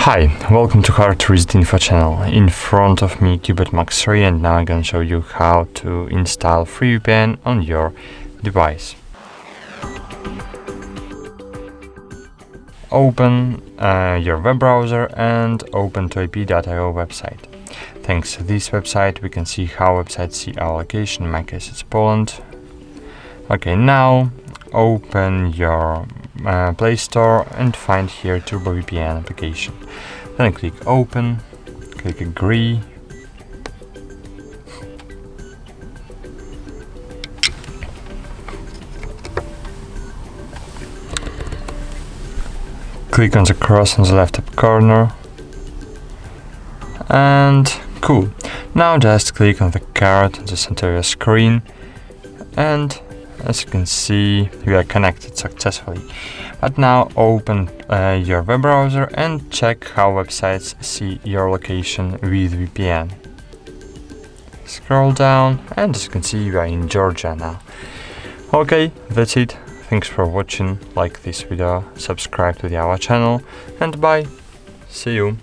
Hi, welcome to HardReset.Info channel. In front of me CUBOT Max 3, and now I'm gonna show you how to install free VPN on your device. Open your web browser and open to ip.io website. Thanks to this website we can see how websites see our location. In my case it's Poland. Okay, now open your Play Store and find here Turbo VPN application. Then click open, click agree, click on the cross on the left top corner, and cool. Now just click on the card on the center of your screen, and as you can see, we are connected successfully. But now open your web browser and check how websites see your location with VPN. Scroll down, and as you can see, we are in Georgia now. Okay, that's it. Thanks for watching. Like this video, subscribe to our channel, and bye. See you.